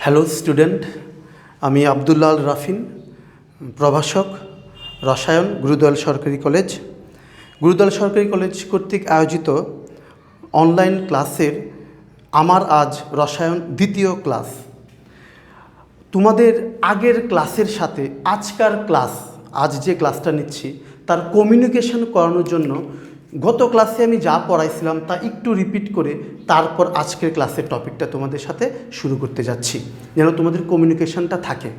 Hello student, আমি আব্দুল্লাহ আল রাফিন, প্রভাষক, রসায়ন, গুরুদয়াল সরকারি কলেজ। গুরুদয়াল সরকারি কলেজ কর্তৃক আয়োজিত অনলাইন ক্লাসের আমার আজ রসায়ন দ্বিতীয় ক্লাস। তোমাদের আগের ক্লাসের সাথে আজকার ক্লাস, আজ যে ক্লাসটা নিচ্ছি তার কমিউনিকেশন করানোর জন্য গত ক্লাসে আমি যা পড়াইছিলাম তা একটু রিপিট করে তারপর আজকের ক্লাসের টপিকটা তোমাদের সাথে শুরু করতে যাচ্ছি, যেন তোমাদের কমিউনিকেশনটা থাকে।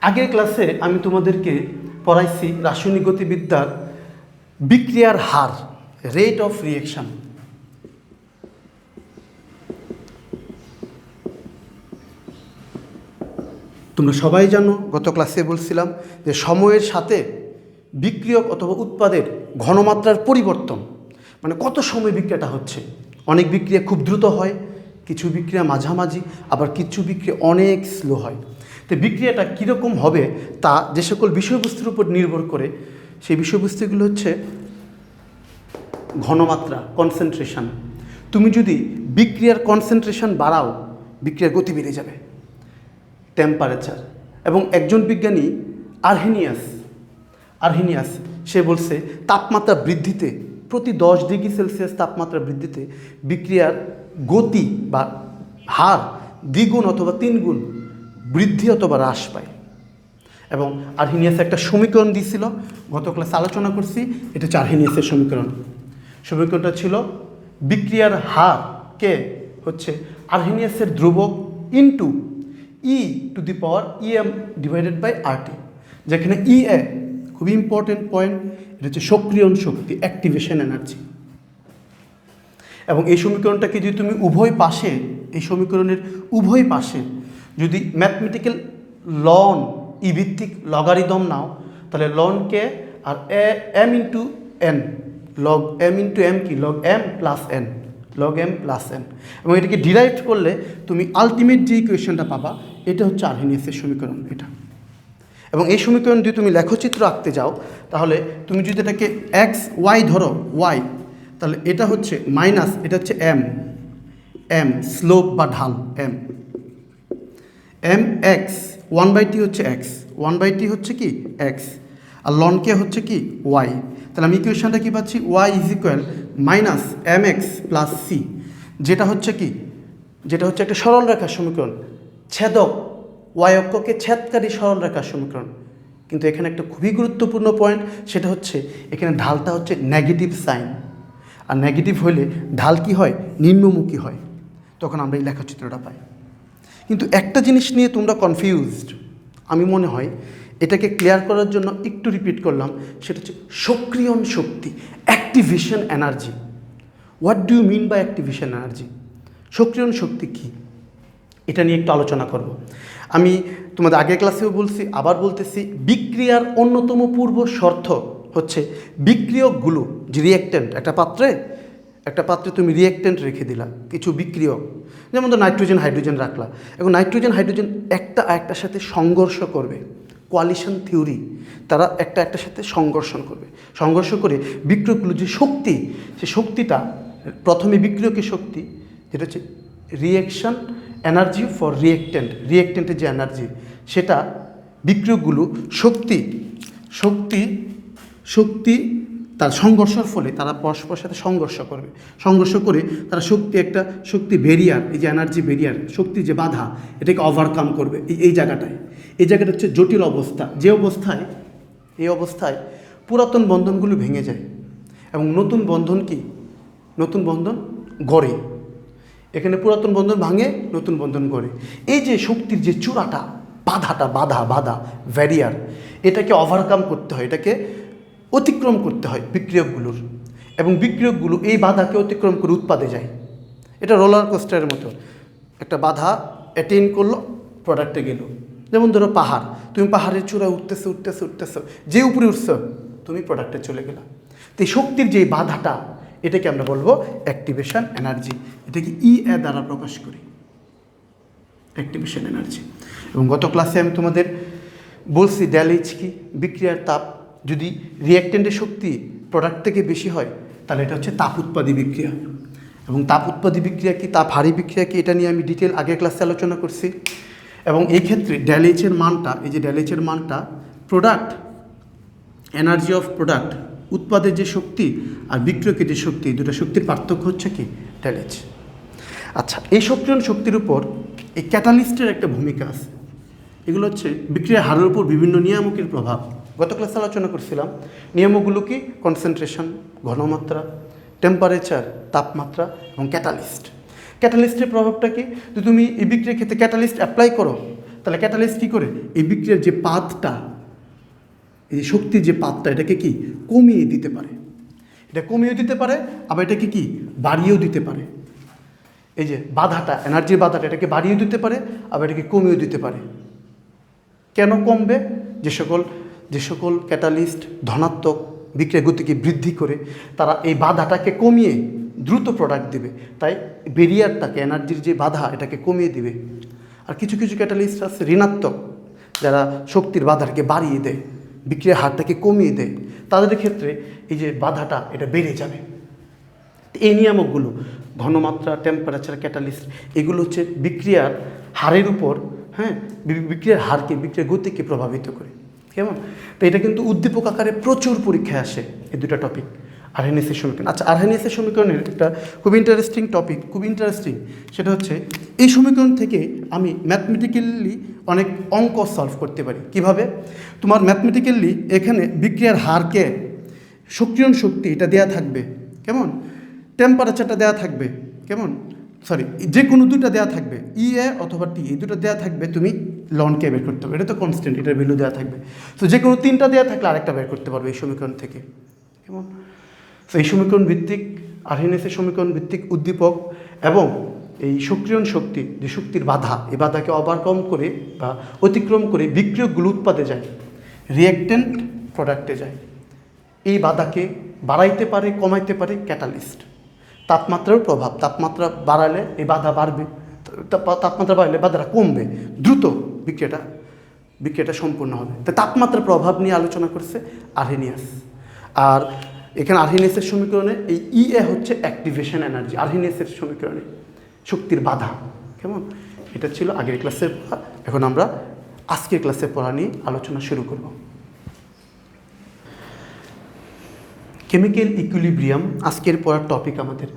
আগের ক্লাসে আমি তোমাদেরকে পড়াইছি রাসায়নিক গতিবিদ্যার বিক্রিয়ার হার, রেট অফ রিঅ্যাকশন। তোমরা সবাই জানো, গত ক্লাসে বলছিলাম যে সময়ের সাথে বিক্রিয়ক অথবা উৎপাদের ঘনমাত্রার পরিবর্তন, মানে কত সময় বিক্রিয়াটা হচ্ছে। অনেক বিক্রিয়া খুব দ্রুত হয়, কিছু বিক্রিয়া মাঝামাঝি, আবার কিছু বিক্রিয়া অনেক স্লো হয়। তো বিক্রিয়াটা কীরকম হবে তা যে সকল বিষয়বস্তুর উপর নির্ভর করে, সেই বিষয়বস্তুগুলো হচ্ছে ঘনমাত্রা, কনসেন্ট্রেশন। তুমি যদি বিক্রিয়ার কনসেন্ট্রেশন বাড়াও, বিক্রিয়ার গতি বেড়ে যাবে। টেম্পারেচার, এবং একজন বিজ্ঞানী আর্হেনিয়াস সে বলছে তাপমাত্রা বৃদ্ধিতে, প্রতি 10 ডিগ্রি সেলসিয়াস তাপমাত্রা বৃদ্ধিতে বিক্রিয়ার গতি বা হার দ্বিগুণ অথবা 3 গুণ বৃদ্ধি অথবা হ্রাস পায়। এবং আর্হেনিয়াস একটা সমীকরণ দিয়েছিল, গত ক্লাসে আলোচনা করছি। এটা হচ্ছে আর্হেনিয়াসের সমীকরণটা ছিল বিক্রিয়ার হার কে হচ্ছে আর্হেনিয়াসের ধ্রুবক into e⁻em divided by RT, যেখানে E খুবই ইম্পর্টেন্ট পয়েন্ট, এটা হচ্ছে সক্রিয়ণ শক্তি, অ্যাক্টিভেশন এনার্জি। এবং এই সমীকরণটাকে যদি তুমি এই সমীকরণের উভয় পাশে যদি ম্যাথমেটিক্যাল লন ভিত্তিক লগারিদম নাও, তাহলে লন কে আর m into n, log m into m কি log m plus n, log m plus n, এবং এটাকে ডিরাইভ করলে তুমি আলটিমেট যে ইকুয়েশনটা পাবা, এটা হচ্ছে আর্হেনিয়াসের সমীকরণ এটা। এবং এই সমীকরণ যদি তুমি লেখচিত্র আঁকতে যাও, তাহলে তুমি যদি এটাকে y ধরো, y, তাহলে এটা হচ্ছে মাইনাস, এটা হচ্ছে m স্লোপ বা ঢাল, m x, 1/t হচ্ছে x, 1/t হচ্ছে কি x, আর লন কে হচ্ছে কি y। তাহলে আমি ইকুয়েশনটা কি পাচ্ছি, y is equal minus mx plus c, যেটা হচ্ছে একটা সরল রেখার সমীকরণ, ছেদক y অক্ষকে ছেদকারী সরল রেখার সমীকরণ। কিন্তু এখানে একটা খুবই গুরুত্বপূর্ণ পয়েন্ট, সেটা হচ্ছে এখানে ঢালটা হচ্ছে নেগেটিভ সাইন, আর নেগেটিভ হলে ঢাল কি হয়, নিম্নমুখী হয়, তখন আমরা এই লেখাচিত্রটা পাই। কিন্তু একটা জিনিস নিয়ে তোমরা কনফিউজড, আমি মনে হয় এটাকে ক্লিয়ার করার জন্য একটু রিপিট করলাম, সেটা হচ্ছে সক্রিয়ণ শক্তি, activation energy. What do you mean by activation energy? সক্রিয়ণ শক্তি কী, এটা নিয়ে একটু আলোচনা করব। আমি তোমাদের আগের ক্লাসেও বলছি, আবার বলতেছি, বিক্রিয়ার অন্যতম পূর্ব শর্ত হচ্ছে বিক্রিয়কগুলো যে রিঅ্যাক্ট্যান্ট, একটা পাত্রে তুমি রিঅ্যাক্ট্যান্ট রেখে দিলা, কিছু বিক্রিয়ক, যেমন তো নাইট্রোজেন হাইড্রোজেন রাখলা, এবং নাইট্রোজেন হাইড্রোজেন একটা আরেকটার সাথে সংঘর্ষ করবে, কোয়ালিশন থিওরি, তারা একটার সাথে সংঘর্ষ করে বিক্রিয়কগুলো যে শক্তি, সে শক্তিটা প্রথমে বিক্রিয়কের শক্তি, যেটা হচ্ছে রিঅ্যাকশন এনার্জি ফর রিঅ্যাক্ট্যান্টের যে এনার্জি, সেটা বিক্রিয়কগুলো শক্তি তার সংঘর্ষের ফলে তারা পরস্পরের সাথে সংঘর্ষ করে তারা শক্তি ব্যারিয়ার, এই যে এনার্জি ব্যারিয়ার, শক্তির যে বাধা, এটাকে ওভারকাম করবে। এই জায়গাটা হচ্ছে জটিল অবস্থা, এই অবস্থায় পুরাতন বন্ধনগুলো ভেঙে যায় এবং নতুন বন্ধন গড়ে। এখানে পুরাতন বন্ধন ভাঙে, নতুন বন্ধন গড়ে। এই যে শক্তির যে চূড়াটা, বাধা ব্যারিয়ার, এটাকে ওভারকাম করতে হয়, এটাকে অতিক্রম করতে হয় বিক্রিয়কগুলোর, এবং বিক্রিয়কগুলো এই বাধাকে অতিক্রম করে উৎপাদে যায়। এটা রোলার কোস্টারের মতো, একটা বাধা অ্যাটেইন করলো, প্রোডাক্টে গেল। যেমন ধরো পাহাড়, তুমি পাহাড়ের চূড়ায় উঠতেছো, যে উপরে উঠছো তুমি প্রোডাক্টে চলে গেলা। তো এই শক্তির যে বাধাটা, এটাকে আমরা বলবো অ্যাক্টিভেশন এনার্জি, এটাকে দ্বারা প্রকাশ করি, অ্যাক্টিভেশন এনার্জি। এবং গত ক্লাসে আমি তোমাদের বলছি ডেলএইচ কি, বিক্রিয়ার তাপ, যদি রিঅ্যাক্ট্যান্টের শক্তি প্রোডাক্ট থেকে বেশি হয়, তাহলে এটা হচ্ছে তাপ উৎপাদী বিক্রিয়া। এবং তাপ উৎপাদী বিক্রিয়া কি, তাপ হারি বিক্রিয়া কি, এটা নিয়ে আমি ডিটেল আগের ক্লাসে আলোচনা করছি। এবং এই ক্ষেত্রে ডেল এইচের মানটা, এই যে ডেল এইচের মানটা প্রোডাক্ট, এনার্জি অফ প্রোডাক্ট, উৎপাদের যে শক্তি আর বিক্রয়কের যে শক্তি, এই দুটো শক্তির পার্থক্য হচ্ছে কি ডেল এইচ। আচ্ছা, এই সক্রিয়ণ শক্তির উপর এই ক্যাটালিস্টের একটা ভূমিকা আছে। এগুলো হচ্ছে বিক্রিয়ার হারের উপর বিভিন্ন নিয়ামকের প্রভাব। গত ক্লাসে আলোচনা করছিলাম নিয়ামকগুলো কি, কনসেন্ট্রেশন, ঘনমাত্রা, টেম্পারেচার, তাপমাত্রা এবং ক্যাটালিস্ট। ক্যাটালিস্টের প্রভাবটা কি, যদি তুমি এই বিক্রিয়ার ক্ষেত্রে ক্যাটালিস্ট অ্যাপ্লাই করো, তাহলে ক্যাটালিস্ট কী করে এই বিক্রিয়ার যে পাথটা, এই শক্তির যে পাথটা, এটাকে কি কমিয়ে দিতে পারে। এটা কমিয়ে দিতে পারে, আবার এটাকে কি বাড়িয়েও দিতে পারে। এই যে বাধাটা, এনার্জির বাধাটা, এটাকে বাড়িয়ে দিতে পারে, আবার এটাকে কমিয়েও দিতে পারে। কেন কমবে? যে সকল ক্যাটালিস্ট ধনাত্মক বিক্রিয়া গতিকে বৃদ্ধি করে, তারা এই বাধাটাকে কমিয়ে দ্রুত প্রোডাক্ট দেবে, তাই ব্যারিয়ারটাকে, এনার্জির যে বাধা, এটাকে কমিয়ে দিবে। আর কিছু কিছু ক্যাটালিস্ট আছে ঋণাত্মক, যারা শক্তির বাধাটাকে বাড়িয়ে দেয়, বিক্রিয়ার হারটাকে কমিয়ে দেয়, তাদের ক্ষেত্রে এই যে বাধাটা, এটা বেড়ে যাবে। এই নিয়ামকগুলো, ঘনমাত্রা, টেম্পারেচার, ক্যাটালিস্ট, এগুলো হচ্ছে বিক্রিয়ার হারের উপর, হ্যাঁ, বিক্রিয়ার হারকে, বিক্রিয়ার গতিকে প্রভাবিত করে। কেমন? তো এটা কিন্তু উদ্দীপক আকারে প্রচুর পরীক্ষায় আসে, এই দুটো টপিক, আরহেনিয়াসের সমীকরণ। আচ্ছা, আরহেনিয়াসের সমীকরণের একটা খুব ইন্টারেস্টিং টপিক, খুব ইন্টারেস্টিং, সেটা হচ্ছে এই সমীকরণ থেকে আমি ম্যাথমেটিক্যালি অনেক অঙ্ক সলভ করতে পারি। কিভাবে? তোমার ম্যাথমেটিক্যালি এখানে বিক্রিয়ার হারকে, সক্রিয়ণ শক্তি এটা দেয়া থাকবে, কেমন, টেম্পারেচারটা দেওয়া থাকবে, কেমন, সরি, যে কোনো দুটো দেওয়া থাকবে, এ অথবা টি, এই দুটো দেওয়া থাকবে, তুমি লন কে বের করতে হবে, এটা তো কনস্ট্যান্ট, এটার ভ্যালু দেওয়া থাকবে। তো যে কোনো তিনটা দেওয়া থাকলে আরেকটা বের করতে পারবে এই সমীকরণ থেকে, কেমন। তো এই সমীকরণ ভিত্তিক, আরহেনিয়াসের সমীকরণ ভিত্তিক উদ্দীপক এবং এই সক্রিয়ণ শক্তি, যে শক্তির বাধা, এই বাধাকে ওভারকাম করে বা অতিক্রম করে বিক্রিয়কগুলো উৎপাদে যায়, রিঅ্যাক্টেন্ট প্রোডাক্টে যায়। এই বাধাকে বাড়াইতে পারে, কমাইতে পারে ক্যাটালিস্ট। তাপমাত্রার প্রভাব, তাপমাত্রা বাড়ালে এই বাধা বাড়বে, তাপমাত্রা বাড়লে বাধাটা কমবে, দ্রুত বিক্রিয়াটা সম্পূর্ণ হবে। তো তাপমাত্রার প্রভাব নিয়ে আলোচনা করছে আরহেনিয়াস। আর এখানে আরহেনিয়াসের সমীকরণে এই ইএ হচ্ছে অ্যাক্টিভেশন এনার্জি, আরহেনিয়াসের সমীকরণে শক্তির বাধা, কেমন। এটা ছিল আগের ক্লাসের পড়া। এখন আমরা আজকের ক্লাসের পড়া নিয়ে আলোচনা শুরু করব। কেমিক্যাল ইকুইলিব্রিয়াম আজকের পড়ার টপিক আমাদের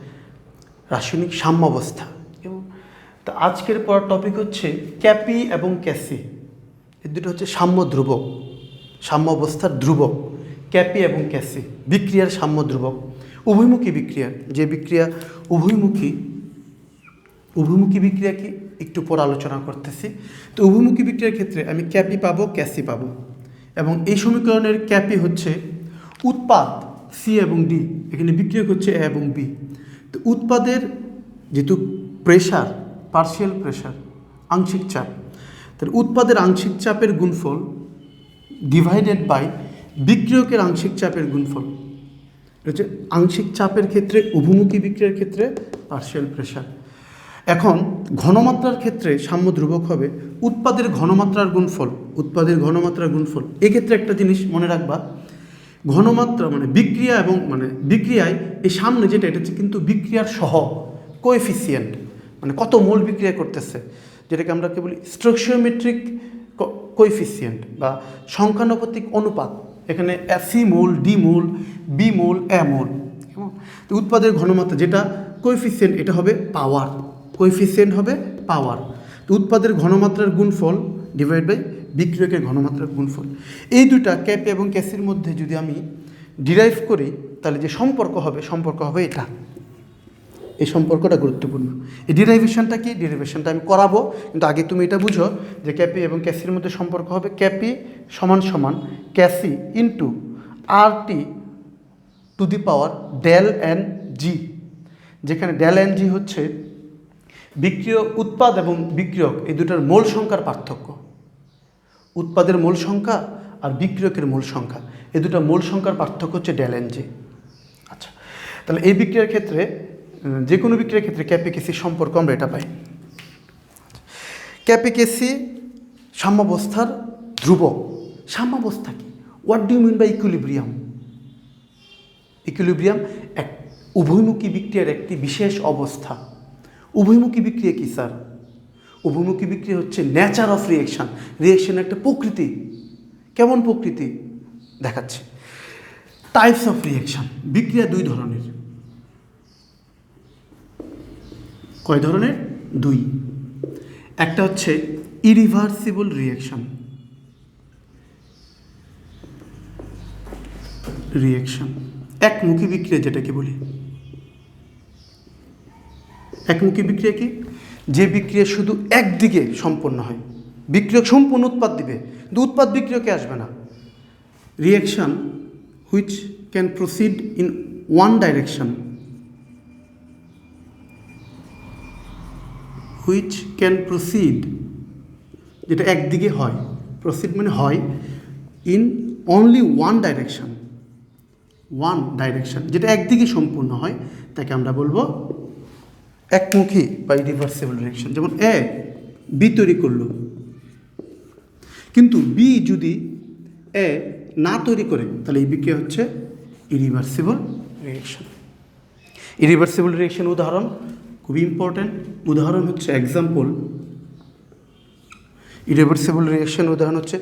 রাসায়নিক সাম্যাবস্থা। এবং তা আজকের পড়ার টপিক হচ্ছে ক্যাপি এবং ক্যাসি, এর দুটো হচ্ছে সাম্য ধ্রুবক, সাম্যাবস্থার ধ্রুবক। ক্যাপি এবং ক্যাসি বিক্রিয়ার সাম্য ধ্রুবক, উভয়মুখী বিক্রিয়ার, যে বিক্রিয়া উভয়মুখী বিক্রিয়া কি একটু পর আলোচনা করতেছি। তো উভয়মুখী বিক্রিয়ার ক্ষেত্রে আমি ক্যাপি পাবো, ক্যাসি পাবো। এবং এই সমীকরণের ক্যাপি হচ্ছে উৎপাদ সি এবং ডি, এখানে বিক্রিয়ক হচ্ছে এ এবং বি। তো উৎপাদের যেহেতু প্রেশার, পার্শিয়াল প্রেশার, আংশিক চাপ, তাহলে উৎপাদের আংশিক চাপের গুণফল ডিভাইডেড বাই বিক্রিয়কের আংশিক চাপের গুণফল। এটা হচ্ছে আংশিক চাপের ক্ষেত্রে, উভয়মুখী বিক্রিয়ার ক্ষেত্রে পার্শিয়াল প্রেশার। এখন ঘনমাত্রার ক্ষেত্রে সাম্য ধ্রুবক হবে উৎপাদের ঘনমাত্রার গুণফল, উৎপাদের ঘনমাত্রার গুণফল। এক্ষেত্রে একটা জিনিস মনে রাখবা, ঘনমাত্রা মানে বিক্রিয়া এবং মানে বিক্রিয়ায় এই সামনে যেটা, এটা হচ্ছে কিন্তু বিক্রিয়ার সহগ, কোএফিসিয়েন্ট, মানে কত মোল বিক্রিয়া করতেছে, যেটাকে আমরা কি বলি স্ট্রকচারমেট্রিক কোএফিসিয়েন্ট বা সংখ্যানুপাতিক অনুপাত। এখানে সি মোল, ডি মোল, বি মোল, এ মোল। তো উৎপাদের ঘনমাত্রা যেটা কোএফিসিয়েন্ট, এটা হবে পাওয়ার, কোএফিসিয়েন্ট হবে পাওয়ার। তো উৎপাদের ঘনমাত্রার গুণফল ডিভাইড বাই বিক্রিয়কের ঘনমাত্রার গুণফল। এই দুটা ক্যাপি এবং ক্যাসির মধ্যে যদি আমি ডিরাইভ করি, তাহলে যে সম্পর্ক হবে এটা। এই সম্পর্কটা গুরুত্বপূর্ণ। এই ডিরাইভেশনটা কি, ডিরাইভেশনটা আমি করাবো, কিন্তু আগে তুমি এটা বুঝো যে ক্যাপি এবং ক্যাসির মধ্যে সম্পর্ক হবে ক্যাপি সমান সমান K C into R T to the power del n g, যেখানে ডেল এন জি হচ্ছে বিক্রিয়ক, উৎপাদ এবং বিক্রিয়ক এই দুটার মোল সংখ্যার পার্থক্য। উৎপাদের মোল সংখ্যা আর বিক্রিয়কের মোল সংখ্যা, এই দুটো মোল সংখ্যার পার্থক্য হচ্ছে ডেল এন জি। আচ্ছা, তাহলে এই বিক্রিয়ার ক্ষেত্রে, যে কোনো বিক্রিয়ার ক্ষেত্রে ক্যাপি ক্যাসি সম্পর্ক আমরা এটা পাই। ক্যাপি ক্যাসি সাম্যাবস্থার ধ্রুবক। সাম্যাবস্থা কি? What do you mean by equilibrium? Equilibrium এক উভয়মুখী বিক্রিয়ার একটি বিশেষ অবস্থা। উভয়মুখী বিক্রিয়া কি স্যার? উভয়মুখী বিক্রিয়া হচ্ছে নেচার অফ রিয়েকশান, রিয়েকশানের একটা প্রকৃতি। কেমন প্রকৃতি দেখাচ্ছে। টাইপস অফ রিয়েকশান, বিক্রিয়া দুই ধরনের। কয় ধরনের? দুই। একটা হচ্ছে ইরিভার্সিবল রিয়েকশান, একমুখী বিক্রিয়া যেটাকে বলি। একমুখী বিক্রিয়া কি? যে বিক্রিয়া শুধু একদিকে সম্পন্ন হয়, বিক্রিয়ক সম্পূর্ণ উৎপাদ দিবে কিন্তু উৎপাদ বিক্রিয়কে আসবে না। Reaction which can proceed in one direction, which can proceed, যেটা একদিকে হয়, প্রসিড মানে হয়, ইন অনলি ওয়ান ডাইরেকশন, যেটা একদিকে সম্পূর্ণ হয় তাকে আমরা বলবো একমুখী বা ইরিভার্সিবল রিয়েকশন। যেমন এ বি তৈরি করলো, কিন্তু বি যদি এ না তৈরি করে তাহলে এই বিক্রিয়া হচ্ছে ইরিভার্সিবল রিয়েকশন। ইরিভার্সিবল রিয়েকশন উদাহরণ খুবই ইম্পর্ট্যান্ট। উদাহরণ হচ্ছে এক্সাম্পল, ইরিভার্সিবল রিয়েকশন উদাহরণ হচ্ছে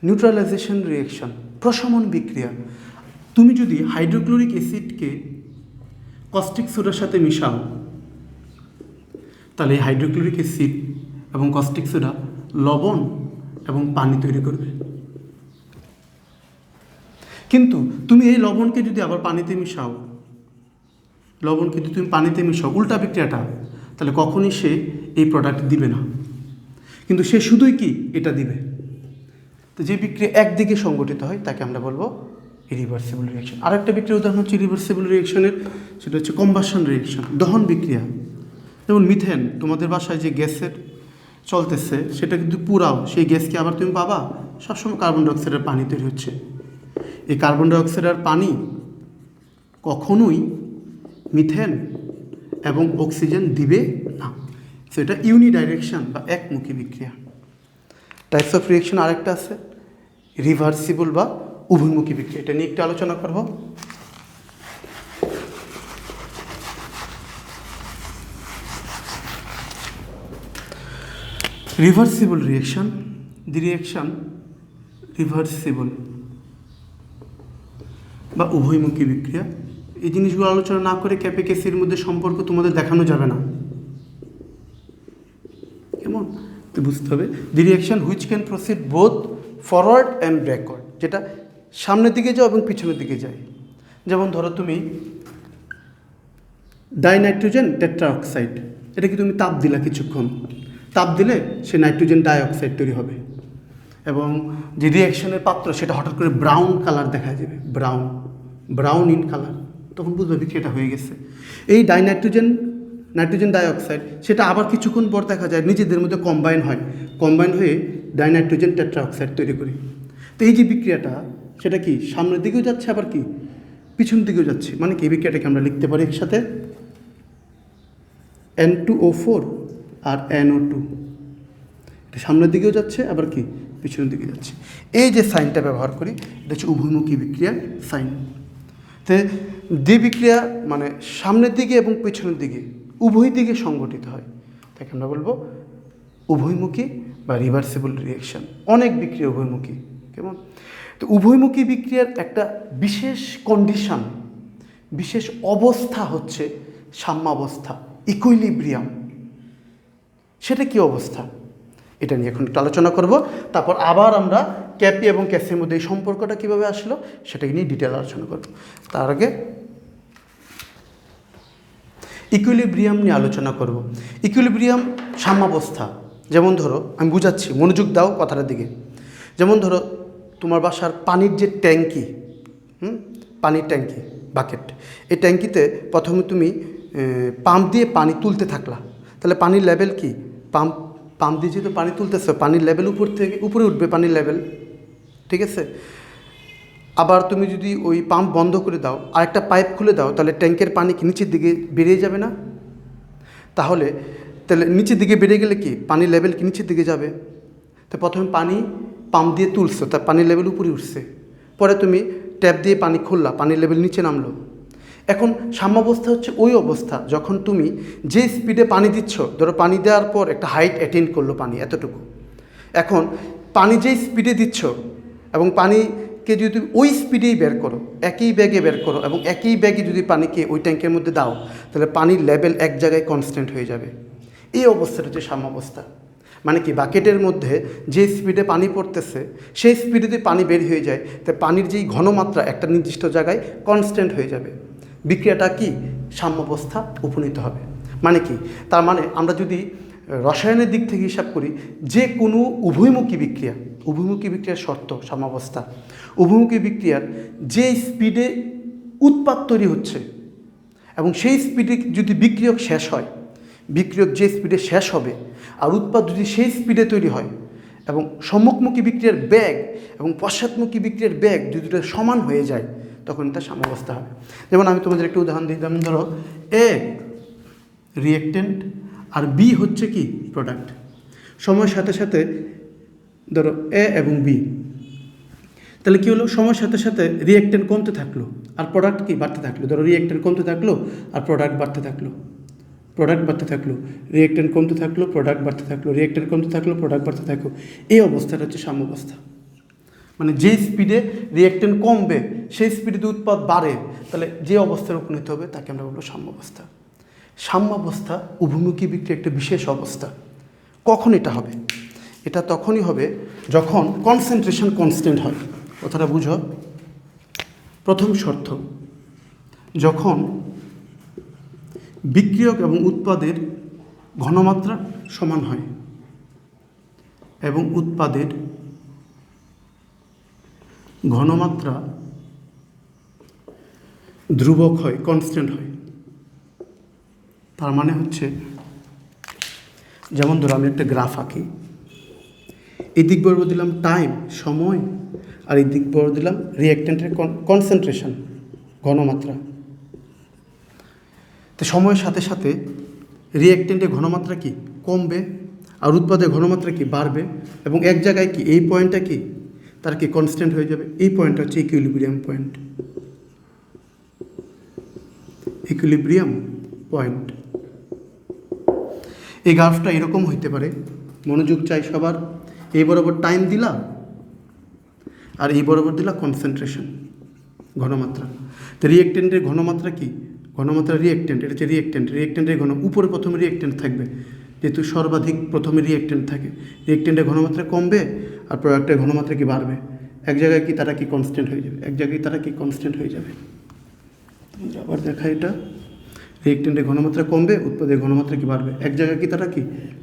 নিউট্রালাইজেশন রিয়েকশন, প্রশমন বিক্রিয়া। তুমি যদি হাইড্রোক্লোরিক অ্যাসিডকে কস্টিক সোডার সাথে মিশাও তাহলে হাইড্রোক্লোরিক অ্যাসিড এবং কস্টিক সোডা লবণ এবং পানি তৈরি করবে। কিন্তু তুমি এই লবণকে যদি আবার পানিতে মিশাও, উল্টা বিক্রিয়াটা, তাহলে কখনই সে এই প্রোডাক্ট দিবে না, কিন্তু সে শুধুই কি এটা দিবে। তো যে বিক্রিয়া একদিকে সংগঠিত হয় তাকে আমরা বলবো ইরিভার্সিবল রিয়েকশন। আরেকটা বিক্রিয়ার উদাহরণ হচ্ছে ইরিভার্সিবল রিয়েকশনের, সেটা হচ্ছে কম্বাশন রিয়েকশন, দহন বিক্রিয়া। যেমন মিথেন, তোমাদের বাসায় যে গ্যাসের চলতেছে সেটা কিন্তু পুরাও, সেই গ্যাসকে আবার তুমি পাবা, সবসময় কার্বন ডাইঅক্সাইডের পানি তৈরি হচ্ছে। এই কার্বন ডাইঅক্সাইডের পানি কখনোই মিথেন এবং অক্সিজেন দিবে না। সো এটা ইউনিডাইরেকশন বা একমুখী বিক্রিয়া। টাইপস অফ রিয়েকশন আরেকটা আছে রিভার্সিবল বা উভয়মুখী বিক্রিয়া, এটা নিয়ে একটু আলোচনা করব। রিভার্সিবল রিয়েকশন, দি রিয়েকশন রিভার্সিবল বা উভয়মুখী বিক্রিয়া। এই জিনিসগুলো আলোচনা না করে ক্যাপিকেসির মধ্যে সম্পর্ক তোমাদের দেখানো যাবে না, কেমন? তো বুঝতে হবে the reaction which can proceed both forward and backward, যেটা সামনের দিকে যাও এবং পিছনের দিকে যায়। যেমন ধরো তুমি ডাইনাইট্রোজেন টেট্রাঅক্সাইড, এটা কি তুমি তাপ দিলা, কিছুক্ষণ তাপ দিলে সে নাইট্রোজেন ডাইঅক্সাইড তৈরি হবে, এবং যে রিয়াকশনের পাত্র সেটা হঠাৎ করে ব্রাউন কালার দেখা যাবে, ব্রাউন ইন কালার, তখন বুঝবে বিক্রিয়াটা হয়ে গেছে। এই নাইট্রোজেন ডাইঅক্সাইড সেটা আবার কিছুক্ষণ পর দেখা যায় নিজেদের মধ্যে কম্বাইন হয়ে ডাইনাইট্রোজেন টেট্রাঅক্সাইড তৈরি করি। তো এই যে বিক্রিয়াটা সেটা কি সামনের দিকেও যাচ্ছে আবার কি পিছন দিকেও যাচ্ছে, মানে কি এই বিক্রিয়াটাকে আমরা লিখতে পারি একসাথে N2O4 আর NO2, এটা সামনের দিকেও যাচ্ছে আবার কি পিছনের দিকে যাচ্ছে। এই যে সাইনটা ব্যবহার করি এটা হচ্ছে উভয়মুখী বিক্রিয়ার সাইন। তো যে বিক্রিয়া মানে সামনের দিকে এবং পেছনের দিকে উভয় দিকে সংগঠিত হয় তাকে আমরা বলবো উভয়মুখী বা রিভার্সিবল রিয়েকশন। অনেক বিক্রিয়া উভয়মুখী, কেমন? তো উভয়মুখী বিক্রিয়ার একটা বিশেষ কন্ডিশন, বিশেষ অবস্থা হচ্ছে সাম্যাবস্থা, ইকুইলিব্রিয়াম। সেটা কি অবস্থা, এটা নিয়ে এখন একটু আলোচনা করব। তারপর আবার আমরা ক্যাপি এবং ক্যাসের মধ্যে এই সম্পর্কটা কীভাবে আসলো সেটাকে নিয়ে ডিটেল আলোচনা করব। তার আগে ইকুইলিব্রিয়াম নিয়ে আলোচনা করব। ইকুইলিব্রিয়াম সাম্যাবস্থা, যেমন ধরো আমি বুঝাচ্ছি, মনোযোগ দাও কথাটার দিকে। যেমন ধরো তোমার বাসার পানির যে ট্যাঙ্কি, পানির ট্যাঙ্কি বাকেট, এই ট্যাঙ্কিতে প্রথমে তুমি পাম্প দিয়ে পানি তুলতে থাকলা, তাহলে পানির লেভেল কি, পাম্প দিয়ে যেহেতু পানি তুলতেছে পানির লেভেল উপরে উঠবে পানির লেভেল, ঠিক আছে? আবার তুমি যদি ওই পাম্প বন্ধ করে দাও আর একটা পাইপ খুলে দাও তাহলে ট্যাঙ্কের পানি কি নিচের দিকে বেরিয়ে যাবে না? তাহলে নিচের দিকে বেড়ে গেলে কি পানির লেভেল কি নিচের দিকে যাবে? তো প্রথমে পানি পাম্প দিয়ে তুলছো, তার পানির লেভেল উপরে উঠছে, পরে তুমি ট্যাপ দিয়ে পানি খুললা, পানির লেভেল নিচে নামলো। এখন সাম্যাবস্থা হচ্ছে ওই অবস্থা যখন তুমি যে স্পিডে পানি দিচ্ছ, ধরো পানি দেওয়ার পর একটা হাইট অ্যাটেন্ড করলো পানি এতটুকু, এখন পানি যেই স্পিডে দিচ্ছ এবং পানিকে যদি তুমি ওই স্পিডেই বের করো, একই ব্যাগে বের করো এবং একই ব্যাগে যদি পানিকে ওই ট্যাঙ্কের মধ্যে দাও, তাহলে পানির লেভেল এক জায়গায় কনস্ট্যান্ট হয়ে যাবে। এই অবস্থাটা হচ্ছে সাম্যাবস্থা। মানে কি, বাকেটের মধ্যে যে স্পিডে পানি পড়তেছে সেই স্পিডে যদি পানি বের হয়ে যায়, তাই পানির যেই ঘনমাত্রা একটা নির্দিষ্ট জায়গায় কনস্ট্যান্ট হয়ে যাবে। বিক্রিয়াটা কি, সাম্যাবস্থা উপনীত হবে। মানে কি, তার মানে আমরা যদি রসায়নের দিক থেকে হিসাব করি, যে কোনো উভয়মুখী বিক্রিয়ার শর্ত সাম্যাবস্থা। উভয়মুখী বিক্রিয়ার যে স্পিডে উৎপাদ তৈরি হচ্ছে এবং সেই স্পিডে যদি বিক্রিয়ক শেষ হয়, বিক্রিয়ক যে স্পিডে শেষ হবে আর উৎপাদ যদি সেই স্পিডে তৈরি হয় এবং সম্মুখমুখী বিক্রিয়ার বেগ এবং পশ্চাৎমুখী বিক্রিয়ার বেগ যদি দুটো সমান হয়ে যায়, তখন এটা সাম্যাবস্থা হবে। যেমন আমি তোমাদের একটা উদাহরণ দিই, যেমন ধরো এ রিয়েক্টেন্ট আর বি হচ্ছে কি প্রোডাক্ট। সময়ের সাথে সাথে ধরো এ এবং বি, তাহলে কী হলো, সময়ের সাথে সাথে রিয়েক্টেন্ট কমতে থাকলো আর প্রোডাক্ট কি বাড়তে থাকলো। ধরো রিয়েক্টেন্ট কমতে থাকলো আর প্রোডাক্ট বাড়তে থাকলো, রিয়েক্টেন্ট কমতে থাকলো, প্রোডাক্ট বাড়তে থাকলো, রিয়েক্টেন্ট কমতে থাকলো, প্রোডাক্ট বাড়তে থাকলো। এই অবস্থাটা হচ্ছে সাম্যাবস্থা। মানে যে স্পিডে রিয়েক্টেন্ট কমবে সেই স্পিডে যদি উৎপাদ বাড়ে, তাহলে যে অবস্থার উপনীত হবে তাকে আমরা বলবো সাম্যাবস্থা। সাম্যাবস্থা উভয়মুখী বিক্রিয়ার একটা বিশেষ অবস্থা। কখন এটা হবে? এটা তখনই হবে যখন কনসেন্ট্রেশন কনস্ট্যান্ট হয়। কথাটা বুঝো। প্রথম শর্ত, যখন বিক্রিয়ক এবং উৎপাদের ঘনমাত্রা সমান হয় এবং উৎপাদের ঘনমাত্রা ধ্রুবক হয়, কনস্ট্যান্ট হয়। তার মানে হচ্ছে, যেমন ধরো আমি একটা গ্রাফ আঁকি, এই দিক বরাবর দিলাম টাইম, সময়, আর এই দিক বরাবর দিলাম রিঅ্যাক্ট্যান্টের কনসেন্ট্রেশন, ঘনমাত্রা। তো সময়ের সাথে সাথে রিঅ্যাক্ট্যান্টের ঘনমাত্রা কি কমবে আর উৎপাদের ঘনমাত্রা কি বাড়বে, এবং এক জায়গায় কি এই পয়েন্টটা কি তার কি কনস্ট্যান্ট হয়ে যাবে। এই পয়েন্টটা হচ্ছে ইকুইলিব্রিয়াম পয়েন্ট। এই গ্রাফটা এরকম হইতে পারে, মনোযোগ চাই সবার। এই বরাবর টাইম দিলা আর এই বরাবর দিলা কনসেন্ট্রেশন, ঘনমাত্রা। তো রিঅ্যাক্ট্যান্টের ঘনমাত্রা কি, ঘনমাত্রা রিঅ্যাক্ট্যান্ট, এটা হচ্ছে রিঅ্যাক্ট্যান্টের উপরে প্রথমে রিঅ্যাক্ট্যান্ট থাকবে, যেহেতু সর্বাধিক প্রথমে রিঅ্যাক্ট্যান্ট থাকে। রিঅ্যাক্ট্যান্টের ঘনমাত্রা কমবে আর প্রোডাক্টের ঘনমাত্রা কি বাড়বে। এক জায়গায় কি তারা কি কনস্ট্যান্ট হয়ে যাবে, এক জায়গায় তারা কি কনস্ট্যান্ট হয়ে যাবে। আবার দেখা, এটা রিঅ্যাক্ট্যান্টের ঘনমাত্রা কমবে, উৎপাদের ঘনমাত্রা কি বাড়বে, এক জায়গায় কি তারা কি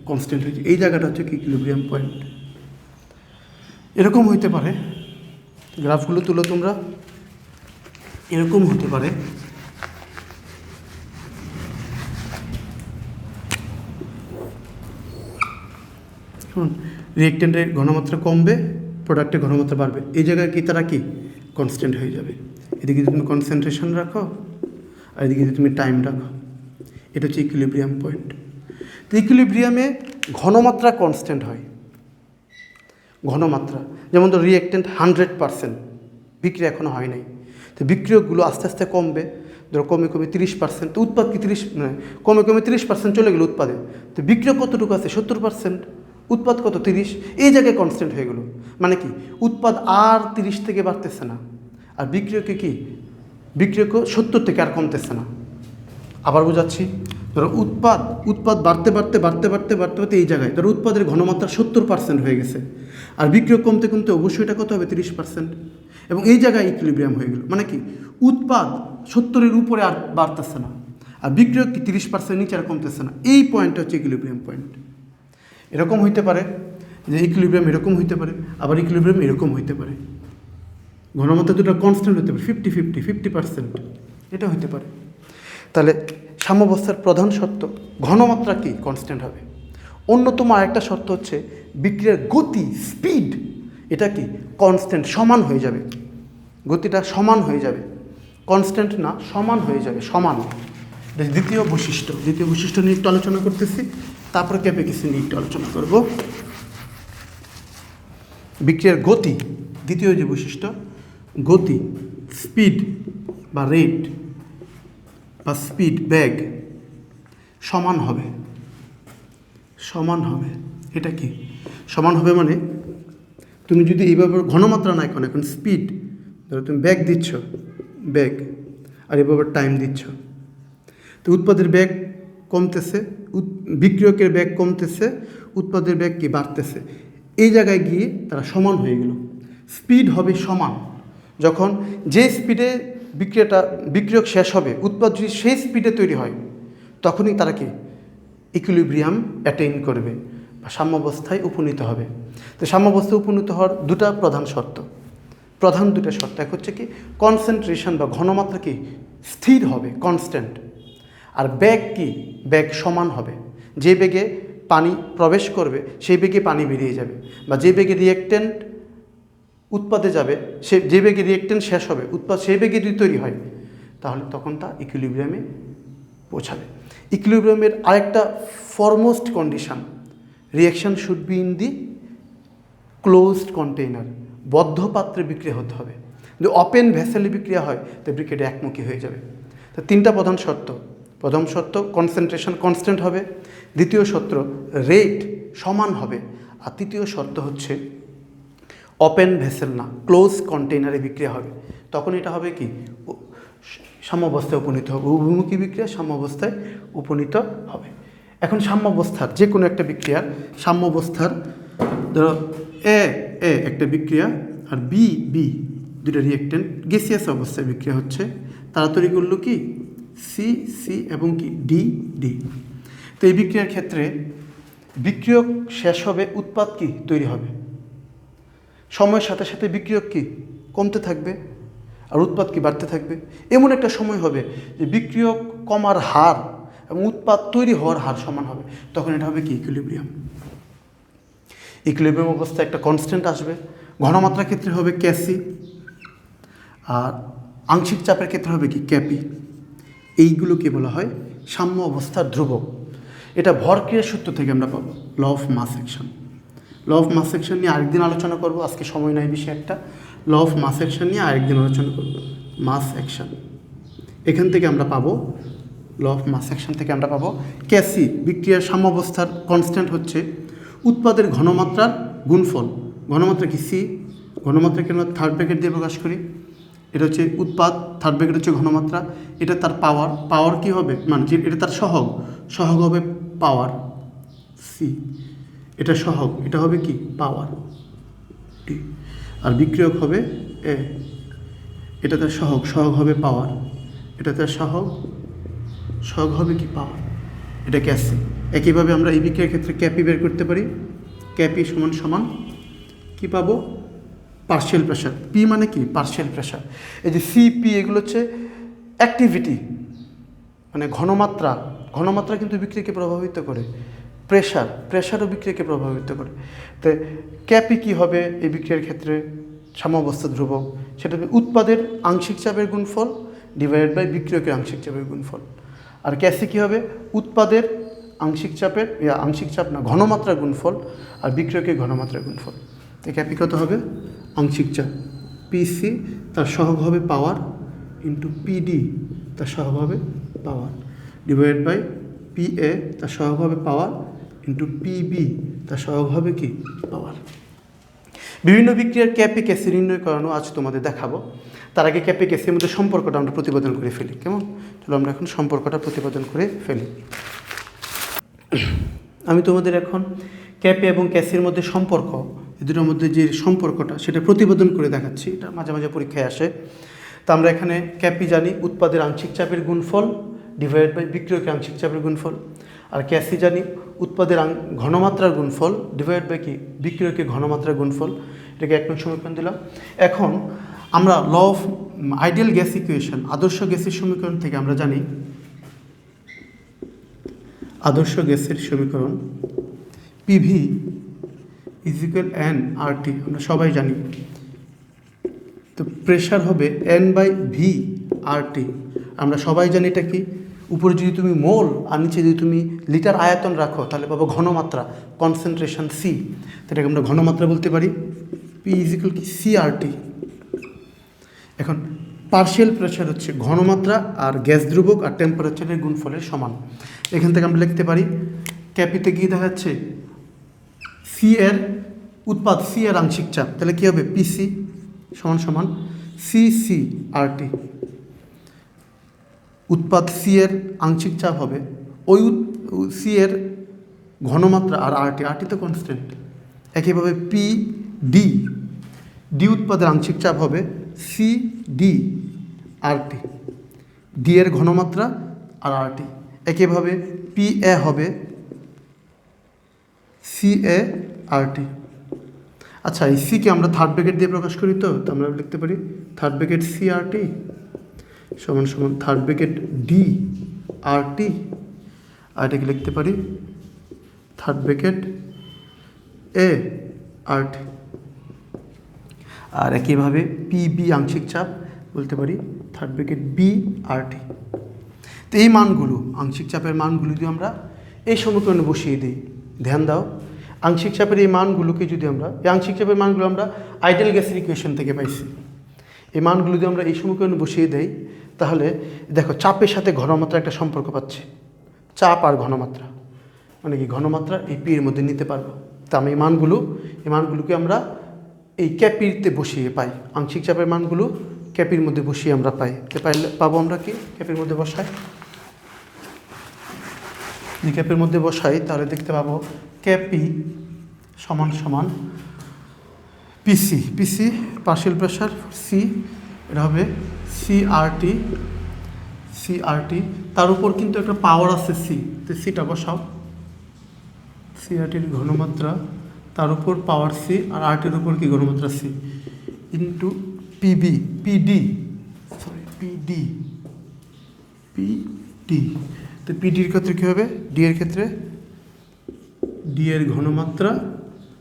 কনস্ট্যান্ট হয়ে যাবে। এই জায়গাটা হচ্ছে কি ইকুইলিব্রিয়াম পয়েন্ট। এরকম হইতে পারে, গ্রাফগুলো তুলো তোমরা, এরকম হতে পারে। রিঅ্যাক্ট্যান্টের ঘনমাত্রা কমবে, প্রোডাক্টের ঘনমাত্রা বাড়বে, এই জায়গায় কি তারা কি কনস্ট্যান্ট হয়ে যাবে। এদিকে যদি তুমি কনসেন্ট্রেশন রাখো আর এদিকে যদি তুমি টাইম রাখো, এটা হচ্ছে ইকুইলিব্রিয়াম পয়েন্ট। তো ইকুইলিব্রিয়ামে ঘনমাত্রা কনস্ট্যান্ট হয়। ঘনমাত্রা যেমন তো রিঅ্যাক্ট্যান্ট 100%, বিক্রিয়া এখনও হয় নাই, তো বিক্রিয়কগুলো আস্তে আস্তে কমবে। ধরো কমে 30%, তো উৎপাদ কি কমে 30% চলে গেলো উৎপাদে, তো বিক্রিয়ক কতটুকু আছে 70%, উৎপাদ কত 30, এই জায়গায় কনস্ট্যান্ট হয়ে গেলো। মানে কি উৎপাদ আর 30 থেকে বাড়তেছে না, আর বিক্রিয়কে কি বিক্রিয়ক 70 থেকে আর কমতেছে না। আবার বোঝাচ্ছি, ধরো উৎপাদ বাড়তে এই জায়গায় ধরো উৎপাদের ঘনমাত্রা 70% হয়ে গেছে, আর বিক্রিয়ক কমতে কমতে অবশ্যই এটা কত হবে 30%, এবং এই জায়গায় ইকুইলিব্রিয়াম হয়ে গেল। মানে কি উৎপাদ 70-এর উপরে আর বাড়তেছে না, আর বিক্রিয়ক কি 30% নিচে আর কমতেছে না। এই পয়েন্টটা হচ্ছে ইকুইলিব্রিয়াম পয়েন্ট। এরকম হইতে পারে যে ইকুইলিব্রিয়াম এরকম হইতে পারে, আবার ইকুইলিব্রিয়াম এরকম হইতে পারে। ঘনমাত্রা দুটো কনস্ট্যান্ট হতে পারে, 50% এটা হইতে পারে। তাহলে সাম্যাবস্থার প্রধান শর্ত ঘনমাত্রা কি কনস্ট্যান্ট হবে। অন্যতম আরেকটা শর্ত হচ্ছে বিক্রিয়ার গতি, স্পিড, এটা কি কনস্ট্যান্ট, সমান হয়ে যাবে। গতিটা সমান হয়ে যাবে, কনস্ট্যান্ট না, সমান হয়ে যাবে, সমান। দ্বিতীয় বৈশিষ্ট্য নিয়ে একটু আলোচনা করতেছি, তারপরে ক্যাপেকিসি নিয়ে একটু আলোচনা করব। বিক্রিয়ার গতি, দ্বিতীয় যে বৈশিষ্ট্য, গতি, স্পিড বা রেট, বা স্পিড বেগ সমান হবে, সমান হবে। এটা কি সমান হবে মানে তুমি যদি এইভাবে ঘনমাত্রা না এখন স্পিড ধরো তুমি বেগ দিচ্ছ, বেগ আর এভাবে টাইম দিচ্ছ, তো উৎপাদের বেগ কমতেছে, বিক্রিয়কের বেগ কমতেছে, উৎপাদের বেগ কি বাড়তেছে। এই জায়গায় গিয়ে তারা সমান হয়ে গেল। স্পিড হবে সমান যখন যে স্পিডে বিক্রিয়ক শেষ হবে, উৎপাদ যদি সেই স্পিডে তৈরি হয়, তখনই তারা কি ইকুইলিব্রিয়াম অ্যাটেইন করবে বা সাম্যাবস্থায় উপনীত হবে। তো সাম্যাবস্থায় উপনীত হওয়ার দুটা প্রধান শর্ত, প্রধান দুটা শর্ত। এক হচ্ছে কি কনসেন্ট্রেশন বা ঘনমাত্রা কি স্থির হবে, কনস্ট্যান্ট। আর বেগ কি বেগ সমান হবে। যে বেগে পানি প্রবেশ করবে সেই বেগে পানি বেরিয়ে যাবে, বা যে বেগে রিয়েক্টেন্ট উৎপাদে যাবে, সে যে বেগে রিয়েক্টেন্ট শেষ হবে, উৎপাদ সেই বেগে যদি তৈরি হয়, তাহলে তখন তা ইকুইলিব্রিয়ামে পৌঁছাবে। ইকুইলিব্রিয়ামের আরেকটা foremost condition, reaction should be in the closed container, বদ্ধ পাত্রে বিক্রিয়া হতে হবে। যদি ওপেন ভেসেলে বিক্রিয়া হয় তো বিক্রিয়াটা একমুখী হয়ে যাবে। তো তিনটা প্রধান শর্ত, প্রথম শর্ত কনসেন্ট্রেশন কনস্ট্যান্ট হবে, দ্বিতীয় শর্ত রেট সমান হবে, আর তৃতীয় শর্ত হচ্ছে ওপেন ভেসেল না ক্লোজ কন্টেইনারে বিক্রিয়া হবে। তখন এটা হবে কি সাম্যাবস্থায় উপনীত হবে, উভমুখী বিক্রিয়া সাম্যাবস্থায় উপনীত হবে। এখন সাম্যাবস্থার যে কোনো একটা বিক্রিয়ার সাম্যাবস্থার ধরো এ একটা বিক্রিয়া আর বি দুটো রিয়েক্টেন্ট গ্যাসিয়াস অবস্থায় বিক্রিয়া হচ্ছে, তাড়াতাড়ি করলো কি সি এবং কি ডি। তো এই বিক্রিয়ার ক্ষেত্রে বিক্রিয়ক শেষ হবে, উৎপাদ কি তৈরি হবে। সময়ের সাথে সাথে বিক্রিয়ক কি কমতে থাকবে আর উৎপাদ কি বাড়তে থাকবে। এমন একটা সময় হবে যে বিক্রিয়ক কমার হার এবং উৎপাদ তৈরি হওয়ার হার সমান হবে, তখন এটা হবে কি ইকুইলিব্রিয়াম। ইকুইলিব্রিয়াম অবস্থায় একটা কনস্ট্যান্ট আসবে। ঘনমাত্রার ক্ষেত্রে হবে ক্যাসি, আর আংশিক চাপের ক্ষেত্রে হবে কি ক্যাপি। এইগুলোকে বলা হয় সাম্য অবস্থার ধ্রুবক। এটা ভরক্রিয়ার সূত্র থেকে আমরা পাবো, law of mass action. Law of mass action নিয়ে আরেকদিন আলোচনা করব, আজকে সময় নাই বেশি একটা। ল অফ মাস অ্যাকশন নিয়ে আরেকদিন আলোচনা করব। মাস অ্যাকশন এখান থেকে আমরা পাবো, ল অফ মাস অ্যাকশন থেকে আমরা পাবো ক্যাসি বিক্রিয়ার সাম্যাবস্থার কনস্ট্যান্ট হচ্ছে উৎপাদের ঘনমাত্রার গুণফল। ঘনমাত্রা কি সি, ঘনমাত্রাকে আমরা থার্ড ব্র্যাকেট দিয়ে প্রকাশ করি। এটা হচ্ছে উৎপাদ, থার্ড ব্র্যাকেট হচ্ছে ঘনমাত্রা, এটা তার পাওয়ার কি হবে মানে এটা তার সহগ হবে পাওয়ার সি, এটা সহগ, এটা হবে কি পাওয়ার টি, আর বিক্রিয়ক হবে এ, এটা তার সহগ হবে পাওয়ার, এটা তার সহগ হবে কি পাওয়ার, এটা ক্যাসি। একইভাবে আমরা এই বিক্রিয়ার ক্ষেত্রে ক্যাপি বের করতে পারি। ক্যাপি সমান কি পাবো পার্শিয়াল প্রেশার। পি মানে কি পার্শিয়াল প্রেশার। এই যে সিপি এগুলো হচ্ছে অ্যাক্টিভিটি, মানে ঘনমাত্রা কিন্তু বিক্রিয়াকে প্রভাবিত করে। প্রেশারও বিক্রিয়াকে প্রভাবিত করে। তো ক্যাপি কী হবে এই বিক্রিয়ার ক্ষেত্রে সাম্যাবস্থা ধ্রুবক, সেটা হবে উৎপাদের আংশিক চাপের গুণফল ডিভাইডেড বাই বিক্রিয়কের আংশিক চাপের গুণফল। আর ক্যাসি কী হবে উৎপাদের আংশিক চাপ না ঘনমাত্রার গুণফল আর বিক্রিয়কের ঘনমাত্রার গুণফল। তো ক্যাপি কত হবে আংশিক চাপ পিসি, তার সহগ হবে পাওয়ার ইন্টু পিডি, তার সহগ হবে পাওয়ার ডিভাইড বাই পিএ, তার সহগ হবে পাওয়ার ইন্টু পিবি, তার সহগ হবে কি পাওয়ার। বিভিন্ন বিক্রিয়ার ক্যাপি ক্যাসি নির্ণয় করানো আজ তোমাদের দেখাবো। তার আগে ক্যাপি ক্যাসির মধ্যে সম্পর্কটা আমরা প্রতিপাদন করে ফেলি, কেমন? চলো আমরা এখন সম্পর্কটা প্রতিপাদন করে ফেলি। আমি তোমাদের এখন ক্যাপি এবং ক্যাসির মধ্যে সম্পর্ক, এই দুটোর মধ্যে যে সম্পর্কটা সেটা প্রতিপাদন করে দেখাচ্ছি। এটা মাঝে মাঝে পরীক্ষায় আসে। তো আমরা এখানে ক্যাপি জানি উৎপাদের আংশিক চাপের গুণফল ডিভাইড বাই বিক্রিয়কের আংশিক চাপের গুণফল, আর ক্যাসি জানি উৎপাদের ঘনমাত্রার গুণফল ডিভাইড বাই কি বিক্রিয়কের ঘনমাত্রার গুণফল। এটাকে 1 নং সমীকরণ দিলাম। এখন আমরা law of ideal gas equation, আদর্শ গ্যাসের সমীকরণ থেকে আমরা জানি আদর্শ গ্যাসের সমীকরণ PV is equal n R T, আমরা সবাই জানি। তো প্রেশার হবে n by V R T, আমরা সবাই জানি। এটা কি উপরে যদি তুমি মোল আর নিচে যদি তুমি লিটার আয়তন রাখো তাহলে পাবো ঘনমাত্রা কনসেন্ট্রেশন সি, তো এটাকে আমরা ঘনমাত্রা বলতে পারি। পি ইজ ইকুয়াল কি সি আর টি। এখন পার্শিয়াল প্রেশার হচ্ছে ঘনমাত্রা আর গ্যাস ধ্রুবক আর টেম্পারেচারের গুণফলের সমান। এখান থেকে আমরা লিখতে পারি ক্যাপিতে কী দেখাচ্ছে সি এর উৎপাদ, সি এর আংশিক চাপ, তাহলে কী হবে পিসি সমান সমান সি সি আর টি। উৎপাদ সি এর আংশিক চাপ হবে ওই সি এর ঘনমাত্রা আর আরটি, আরটি তো কনস্ট্যান্ট। একইভাবে পি ডি, ডি উৎপাদের আংশিক চাপ হবে সি ডি আরটি, ডি এর ঘনমাত্রা আর আরটি। একইভাবে পি এ হবে সি এ আরটি। আচ্ছা, এই সিকে আমরা থার্ড ব্র্যাকেট দিয়ে প্রকাশ করি, তো আমরা লিখতে পারি থার্ড ব্র্যাকেট সি আর টি সমান সমান থার্ড ব্র্যাকেট ডি আর টি, আর এটাকে লিখতে পারি থার্ড ব্র্যাকেট এ আর টি। আর একইভাবে পি বি আংশিক চাপ বলতে পারি থার্ড ব্র্যাকেট বি আর টি। তো এই মানগুলো আংশিক চাপের মানগুলো যদি আমরা এই সমীকরণে বসিয়ে দিই, ধ্যান দাও, আংশিক চাপের এই মানগুলোকে যদি আমরা এই আংশিক চাপের মানগুলো আমরা আইডিয়াল গ্যাসের ইকুয়েশন থেকে পাইছি, এই মানগুলো যদি আমরা এই সমীকরণে বসিয়ে দেই তাহলে দেখো চাপের সাথে ঘনমাত্রা একটা সম্পর্ক পাচ্ছে, চাপ আর ঘনমাত্রা মানে কি ঘনমাত্রা এই পি এর মধ্যে নিতে পারবো। তা আমি এই মানগুলোকে আমরা এই ক্যাপিতে বসিয়ে পাই, আংশিক চাপের মানগুলো ক্যাপির মধ্যে বসিয়ে আমরা পাই। তো পাবো আমরা কি ক্যাপির মধ্যে বসাই, ক্যাপের মধ্যে বসাই তাহলে দেখতে পাবো ক্যাপি সমান সমান পিসি, পিসি পার্শিয়াল প্রেশার সি, এটা হবে সিআরটি, সিআরটি তার উপর কিন্তু একটা পাওয়ার আছে সি, তো সিটা বসাও, সিআরটির ঘনমাত্রা তার উপর পাওয়ার সি আর আরটির উপর কি ঘনমাত্রা C into PB PD PD PD. তো পিডির ক্ষেত্রে কী হবে, ডি এর ক্ষেত্রে ডি এর ঘনমাত্রা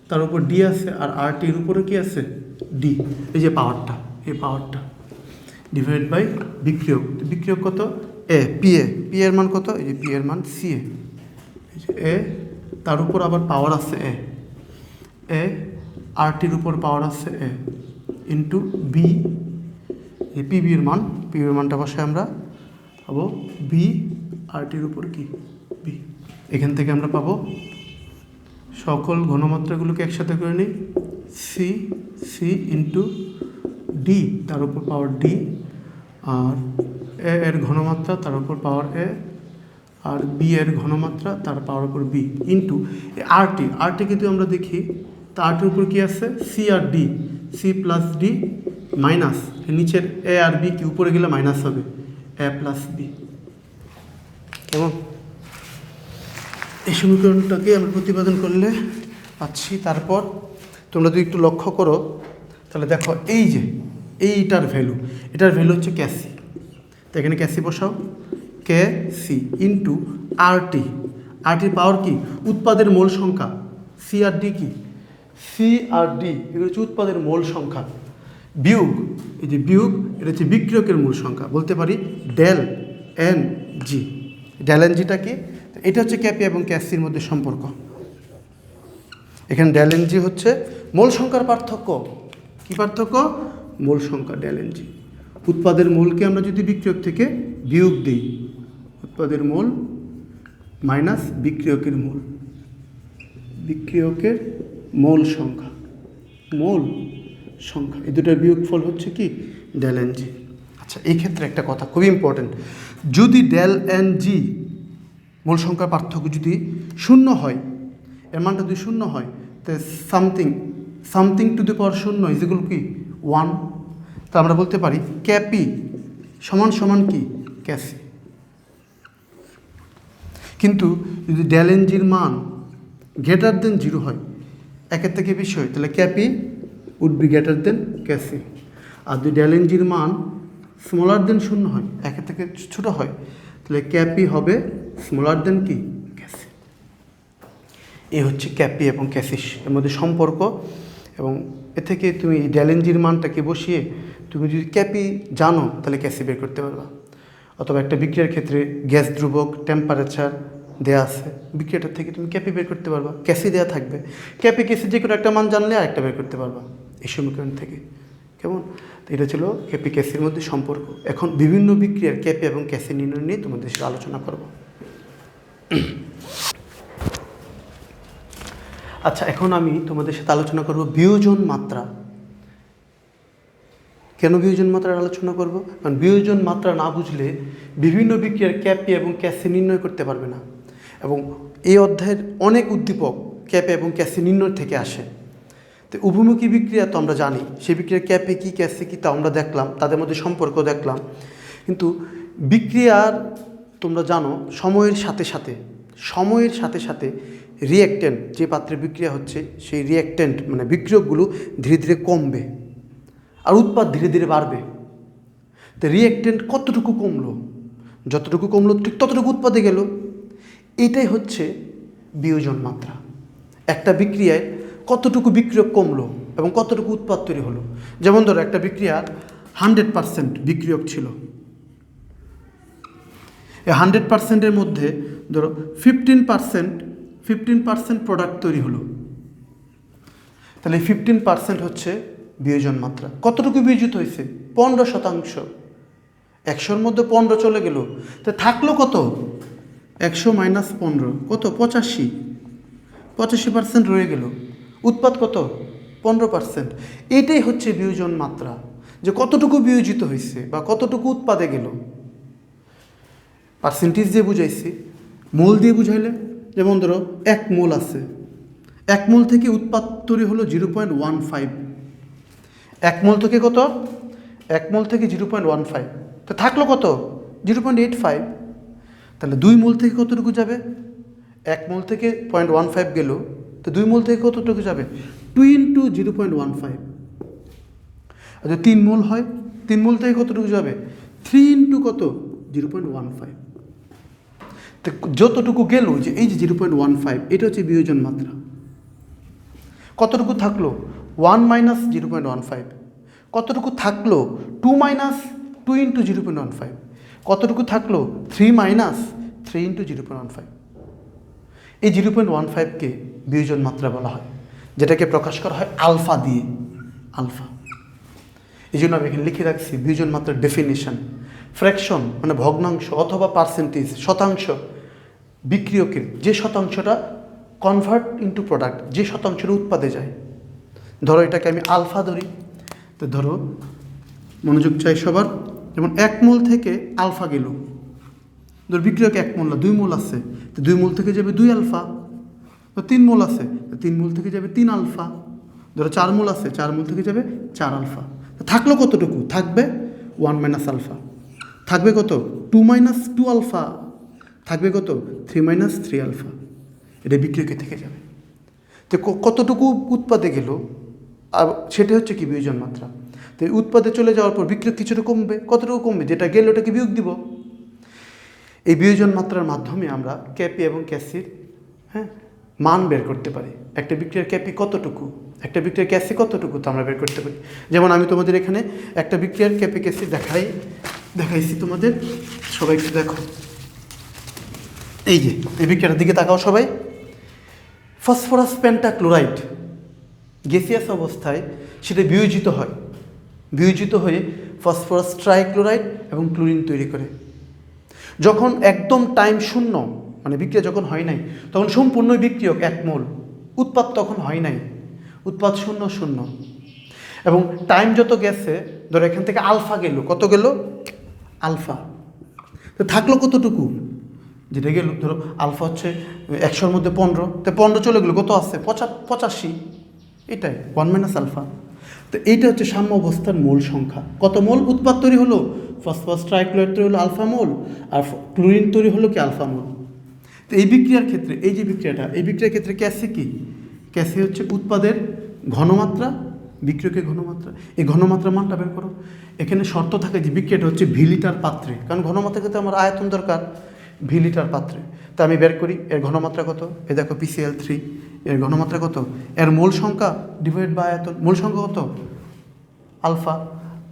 তার উপর ডি আছে আর আরটির উপরে কি আছে ডি, এই যে পাওয়ারটা, এই পাওয়ারটা ডিভাইড বাই বিক্রিয়ক। তো বিক্রিয়ক কত এ পি এর মান কত, এই যে পি এর মান সি এ তার উপর আবার পাওয়ার আছে এ আরটির উপর পাওয়ার আছে এ ইন্টু বি, এই পিবির মানটা বসায় আমরা পাবো বি আরটির উপর কি বি। এখান থেকে আমরা পাবো সকল ঘনমাত্রাগুলোকে একসাথে করে নিই, সি সি ইন্টু ডি তার উপর পাওয়ার ডি আর এ এর ঘনমাত্রা তার উপর পাওয়ার এ আর বি এর ঘনমাত্রা তার পাওয়ার উপর বি ইন্টু আরটি, আরটিকে যদি আমরা দেখি তা আরটির উপর কী আছে C R D, C plus D minus নিচের এ আর বি কি উপরে গেলে মাইনাস হবে এ প্লাস বি। কেমন, এই সমীকরণটাকে আমরা প্রতিপাদন করলে পাচ্ছি। তারপর তোমরা যদি একটু লক্ষ্য করো তাহলে দেখো এই যে এইটার ভ্যালু, এটার ভ্যালু হচ্ছে ক্যাসি, তো এখানে ক্যাসি বসাও কে সি ইন্টু আরটি, আরটির পাওয়ার কি উৎপাদের মোল সংখ্যা, সি আর ডি কি সি আর ডি এগুলো হচ্ছে উৎপাদের মোল সংখ্যা বিয়োগ এই যে বিয়োগ এটা হচ্ছে বিক্রিয়কের মূল সংখ্যা, বলতে পারি del n g. Del n জিটা কি, এটা হচ্ছে ক্যাপি এবং ক্যাসির মধ্যে সম্পর্ক। এখানে ডেল এন জি হচ্ছে মোল সংখ্যার পার্থক্য, কি পার্থক্য মোল সংখ্যা ডেল এন জি। উৎপাদের মোলকে আমরা যদি বিক্রিয়ক থেকে বিয়োগ দিই, উৎপাদের মোল মাইনাস বিক্রিয়কের মোল, বিক্রিয়কের মোল সংখ্যা এই দুটার বিয়োগফল হচ্ছে কি ডেল এন জি। আচ্ছা, এই ক্ষেত্রে একটা কথা খুবই ইম্পর্টেন্ট, যদি ডেল এন জি মোল সংখ্যার পার্থক্য যদি শূন্য হয়, এর মানটা যদি শূন্য হয় তো সামথিং টু দি পাওয়ার শূন্য ইজ ইকুয়াল কি 1, তো আমরা বলতে পারি ক্যাপি সমান সমান কি ক্যাসি। কিন্তু যদি ডেল এন জির মান গ্রেটার দেন 0 হয়, একের থেকে বেশি হয়, তাহলে KP would be greater than KC. আর যদি ডেল এন জির মান স্মলার দেন 0 হয়, একের থেকে ছোট হয়, তাহলে ক্যাপি হবে স্মলার দেন কি ক্যাসি। এই হচ্ছে ক্যাপি এবং ক্যাসিস এর মধ্যে সম্পর্ক। এবং এ থেকে তুমি ডেল এন জির মানটাকে বসিয়ে তুমি যদি ক্যাপি জানো তাহলে ক্যাসি বের করতে পারবা। অথবা একটা বিক্রিয়ার ক্ষেত্রে গ্যাস ধ্রুবক টেম্পারেচার দেওয়া আছে, বিক্রিয়াটার থেকে তুমি ক্যাপি বের করতে পারবা, ক্যাসি দেওয়া থাকবে, ক্যাপি ক্যাসি যে কোনো একটা মান জানলে আরেকটা বের করতে পারবা এই সমীকরণ থেকে। কেমন? তো এটা ছিল কেপি ক্যাসির মধ্যে সম্পর্ক। এখন বিভিন্ন বিক্রিয়ার কেপি এবং ক্যাসি নির্ণয় নিয়ে তোমাদের সাথে আলোচনা করব। আচ্ছা, এখন আমি তোমাদের সাথে আলোচনা করব বিয়োজন মাত্রা। কেন বিয়োজন মাত্রার আলোচনা করব? কারণ বিয়োজন মাত্রা না বুঝলে বিভিন্ন বিক্রিয়ার ক্যাপি এবং ক্যাসি নির্ণয় করতে পারবে না। এবং এই অধ্যায়ের অনেক উদ্দীপক ক্যাপি এবং ক্যাসি নির্ণয় থেকে আসে। তো উভমুখী বিক্রিয়া তো আমরা জানি, সেই বিক্রিয়ার ক্যাপে কী ক্যাসে কী তা আমরা দেখলাম, তাদের মধ্যে সম্পর্ক দেখলাম। কিন্তু বিক্রিয়ার তোমরা জানো সময়ের সাথে সাথে রিঅ্যাক্ট্যান্ট, যে পাত্রে বিক্রিয়া হচ্ছে সেই রিঅ্যাক্ট্যান্ট মানে বিক্রিয়কগুলো ধীরে ধীরে কমবে আর উৎপাদ ধীরে ধীরে বাড়বে। তো রিঅ্যাক্ট্যান্ট কতটুকু কমলো, যতটুকু কমলো ঠিক ততটুকু উৎপাদে গেল। এটাই হচ্ছে বিয়োজন মাত্রা। একটা বিক্রিয়ায় কতটুকু বিক্রিয়ক কমলো এবং কতটুকু উৎপাদ তৈরি হলো। যেমন ধরো একটা বিক্রিয়ার 100% বিক্রিয়ক ছিল, এই 100%-এর মধ্যে ধরো 15% প্রোডাক্ট তৈরি হলো, তাহলে 15% হচ্ছে বিয়োজন মাত্রা। কতটুকু বিয়োজিত হয়েছে? 15%। 100-র মধ্যে 15 চলে গেল, তো থাকলো কত? 100 - 15 কত? 85% রয়ে গেল। উৎপাদ কত? 15%। এটাই হচ্ছে বিয়োজন মাত্রা, যে কতটুকু বিয়োজিত হয়েছে বা কতটুকু উৎপাদে গেল। পার্সেন্টেজ দিয়ে বুঝাইছি, মোল দিয়ে বুঝাইলে যেমন ধরো 1 মোল আছে, 1 মোল থেকে উৎপাদ তৈরি হলো 0.15। 1 মোল থেকে কত? 1 মোল থেকে 0.15, তো থাকলো কত? 0.85। তাহলে 2 মোল থেকে কতটুকু যাবে? 1 মোল থেকে 0.15 গেল, তো 2 মোল থেকে কতটুকু যাবে? 2 × 0.15। আর যদি 3 মোল হয়, 3 মোল থেকে কতটুকু যাবে? 3 × কত? 0.15। তো যতটুকু গেল, যে এই যে 0.15, এটা হচ্ছে বিয়োজন মাত্রা। কতটুকু থাকলো? 1 - 0.15। কতটুকু থাকলো? 2 - 2 × 0.15। কতটুকু থাকলো? 3 - 3 × 0.15। এই 0.15-কে বিয়োজন মাত্রা বলা হয়, যেটাকে প্রকাশ করা হয় আলফা দিয়ে, আলফা। এই জন্য আমি এখানে লিখে রাখছি বিয়োজন মাত্রার ডেফিনিশন। ফ্র্যাকশন মানে ভগ্নাংশ অথবা পার্সেন্টেজ, শতাংশ বিক্রিয়কের যে শতাংশটা কনভার্ট ইনটু প্রোডাক্ট, যে শতাংশটা উৎপাদে যায়। ধরো এটাকে আমি আলফা ধরি, তো ধরো মনোযোগ চাই সবার। যেমন 1 মোল থেকে আলফা গেল, ধর বিক্রিয়ক 1 মোল না 2 মোল আছে, তো 2 মোল থেকে যাবে 2 আলফা। তো 3 মোল আছে, তো 3 মোল থেকে যাবে 3 আলফা। ধরো 4 মোল আছে, 4 মোল থেকে যাবে 4 আলফা। তো থাকলো কতটুকু? থাকবে 1 - আলফা। থাকবে কত? 2 - 2 আলফা। থাকবে কত? 3 - 3 আলফা। এটা বিক্রিয়কে থেকে যাবে। তো কতটুকু উৎপাদে গেল, আর সেটা হচ্ছে কি বিয়োজন মাত্রা। তো উৎপাদে চলে যাওয়ার পর বিক্রিয়ক কিছুটা কমবে। কতটুকু কমবে? যেটা গেল ওটাকে বিয়োগ দিব। এই বিয়োজন মাত্রার মাধ্যমে আমরা ক্যাপি এবং ক্যাসির মান বের করতে পারি। একটা বিক্রিয়ার ক্যাপি কতটুকু, একটা বিক্রিয়ার ক্যাসি কতটুকু, তো আমরা বের করতে পারি। যেমন আমি তোমাদের এখানে একটা বিক্রিয়ার ক্যাপি ক্যাসি দেখাইছি তোমাদের, সবাই একটু দেখো। এই যে এই বিক্রিয়ার দিকে তাকাও সবাই। ফসফরাস পেন্টাক্লোরাইড গ্যাসিয়াস অবস্থায় সেটা বিয়োজিত হয়ে ফসফরাস ট্রাইক্লোরাইড এবং ক্লোরিন তৈরি করে। যখন একদম টাইম শূন্য মানে বিক্রিয়া যখন হয় নাই, তখন সম্পূর্ণ বিক্রিয়ক 1 মোল, উৎপাদ তখন হয় নাই, উৎপাদ 0 এবং টাইম যত গেছে, ধরো এখান থেকে আলফা গেল, কত গেল? আলফা। তো থাকলো কতটুকু? যেটা গেল ধরো আলফা হচ্ছে 100-র মধ্যে 15, তো 15 চলে গেলো, কত আছে? 85। এটাই 1 - আলফা। তো এইটা হচ্ছে সাম্য অবস্থার মোল সংখ্যা। কত মোল উৎপাদ তৈরি হলো? ফসফরাস ট্রাইক্লোরাইড তৈরি হলো আলফা মোল, আর ক্লোরিন তৈরি হলো কি? আলফা মোল। তো এই বিক্রিয়ার ক্ষেত্রে, এই যে বিক্রিয়াটা, এই বিক্রিয়ার ক্ষেত্রে ক্যাসি কি? ক্যাসি হচ্ছে উৎপাদের ঘনমাত্রা, বিক্রিয়কের ঘনমাত্রা। এই ঘনমাত্রা মানটা বের করো। এখানে শর্ত থাকে যে বিক্রিয়াটা হচ্ছে ভি লিটার পাত্রে, কারণ ঘনমাত্রা ক্ষেত্রে আমার আয়তন দরকার, ভি লিটার পাত্রে। তো আমি বের করি এর ঘনমাত্রা কত। এ দেখো PCl3, এর ঘনমাত্রা কত? এর মোল সংখ্যা ডিভাইড বাই আয়তন। মোল সংখ্যা কত? আলফা।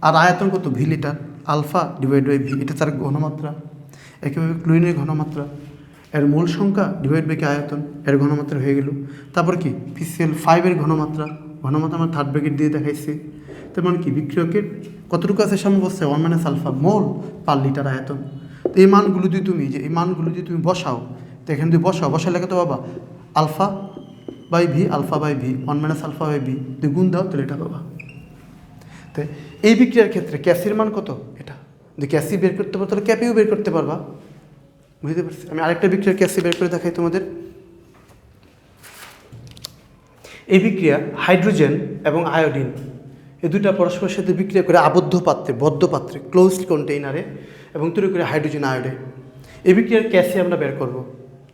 আর আয়তন কত? V litre. Alpha divide by V, এটা তার ঘনমাত্রা। একইভাবে ক্লোরিনের ঘনমাত্রা, এর মোল সংখ্যা ডিভাইড বাই আয়তন, এর ঘনমাত্রা হয়ে গেল। তারপর কি? PCl5 এর ঘনমাত্রা আমরা থার্ড ব্র্যাকেট দিয়ে দেখাইছি। তার মানে কি বিক্রিয়কের কতটুকু আছে সাম্যাবস্থায় 1 মাইনাস আলফা মোল পার লিটার আয়তন। তো এই মানগুলো যদি তুমি বসাও, তো এখানে যদি বসালে কত পাবা alpha by V 1 minus alpha by V তুই গুণ দাও তাহলে এটা পাবা। তো এই বিক্রিয়ার ক্ষেত্রে ক্যাসির মান কত, এটা যদি ক্যাসি বের করতে পারো তাহলে ক্যাপিও বের করতে পারবা। বুঝতে পারছি? আমি আরেকটা বিক্রিয়ার ক্যাসি বের করে দেখাই তোমাদের। এই বিক্রিয়া হাইড্রোজেন এবং আয়োডিন এই দুটা পরস্পরের সাথে বিক্রিয়া করে বদ্ধ পাত্রে ক্লোজড কন্টেইনারে এবং তৈরি করে হাইড্রোজেন আয়োডাইড। এই বিক্রিয়ার ক্যাসি আমরা বের করব।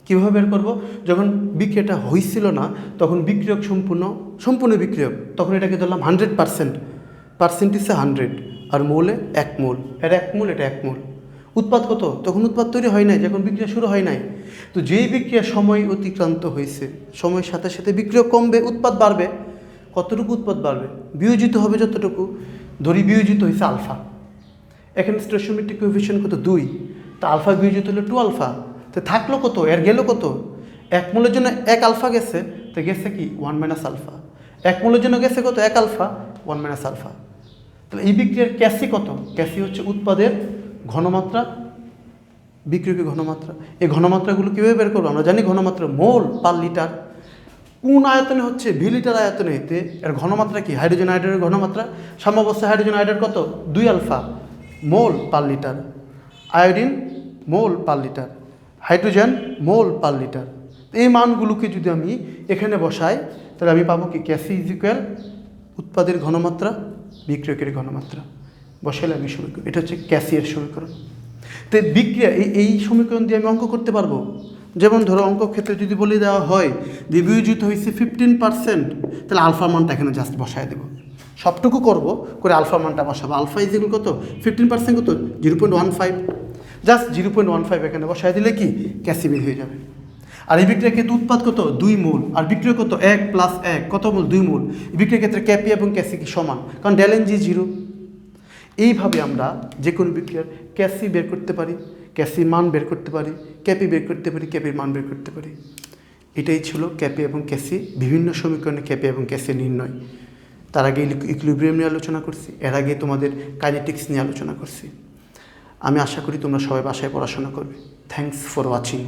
কীভাবে বের করব? যখন বিক্রিয়াটা হয়েছিল না তখন বিক্রিয়ক সম্পূর্ণ বিক্রিয়ক, তখন এটাকে ধরলাম 100%, পার্সেন্টেজ 100 আর মৌলে 1 মোল, এটা 1 মোল, এটা 1 মোল। উৎপাদ কত? তখন উৎপাদ তৈরি হয় নাই, যখন বিক্রিয়া শুরু হয় নাই। তো যেই বিক্রিয়া সময় অতিক্রান্ত হয়েছে, সময়ের সাথে সাথে বিক্রিয়া কমবে, উৎপাদ বাড়বে। কতটুকু উৎপাদ বাড়বে? বিয়োজিত হবে যতটুকু, ধরি বিয়োজিত হয়েছে আলফা, এখানে স্টোচিওমেট্রিক কোএফিসিয়েন্ট কত 2, তা আলফা বিয়োজিত হলো 2 আলফা। তো থাকলো কত? এর গেল কত? 1 মোলের জন্য 1 আলফা গেছে, তো গেছে কি 1 মাইনাস আলফা। 1 মোলের জন্য গেছে কত? 1 আলফা 1 মাইনাস আলফা। তাহলে এই বিক্রিয়ার ক্যাসি কত? ক্যাসি হচ্ছে উৎপাদের ঘনমাত্রা, বিক্রিয়কের ঘনমাত্রা। এই ঘনমাত্রাগুলো কীভাবে বের করবো? আমরা জানি ঘনমাত্রা মোল পার লিটার। কোন আয়তনে হচ্ছে? ভি লিটার আয়তনে। এতে এর ঘনমাত্রা কি? হাইড্রোজেন আয়োডাইডের ঘনমাত্রা সাম্যাবস্থায় হাইড্রোজেন আয়োডাইড কত? 2 আলফা মোল পার লিটার, আয়োডিন মোল পার লিটার, হাইড্রোজেন মোল পার লিটার। এই মানগুলোকে যদি আমি এখানে বসাই তাহলে আমি পাবো কি? ক্যাসি ইজ ইকুয়াল উৎপাদের ঘনমাত্রা বিক্রিয়কের ঘনমাত্রা। বসাইলে আমি সমীকরণ, এটা হচ্ছে ক্যাসির সমীকরণ। তো বিক্রিয়া এই সমীকরণ দিয়ে আমি অঙ্ক করতে পারবো। যেমন ধরো অঙ্ক ক্ষেত্রে যদি বলে দেওয়া হয় যে বিয়োজিত হয়েছে 15%, তাহলে আলফা মানটা এখানে জাস্ট বসায় দেবো, সবটুকু করবো করে আলফা মানটা বসাবো। আলফা ইজ ইকুয়াল কত? 15% কত? 0.15, জাস্ট 0.15 এখানে বসায় দিলে কি ক্যাসি বের হয়ে যাবে। আর এই বিক্রিয়ার ক্ষেত্রে উৎপাদ কত? 2 মোল, আর বিক্রিয়া কত? 1 প্লাস 1 কত মোল? 2 মোল। এই বিক্রিয়ার ক্ষেত্রে ক্যাপি এবং ক্যাসি কি সমান, কারণ ΔNG 0। এইভাবে আমরা যে কোনো বিক্রিয়ার ক্যাসি বের করতে পারি, ক্যাসির মান বের করতে পারি, ক্যাপি বের করতে পারি, ক্যাপির মান বের করতে পারি। এটাই ছিল ক্যাপি এবং ক্যাসি, বিভিন্ন সমীকরণে ক্যাপি এবং ক্যাসি নির্ণয়। তার আগে ইকুইলিব্রিয়াম নিয়ে আলোচনা করছি, এর আগে তোমাদের কাইনেটিক্স নিয়ে আলোচনা করছি। আমি আশা করি তোমরা সবাই বাসায় পড়াশোনা করবে। Thanks for watching.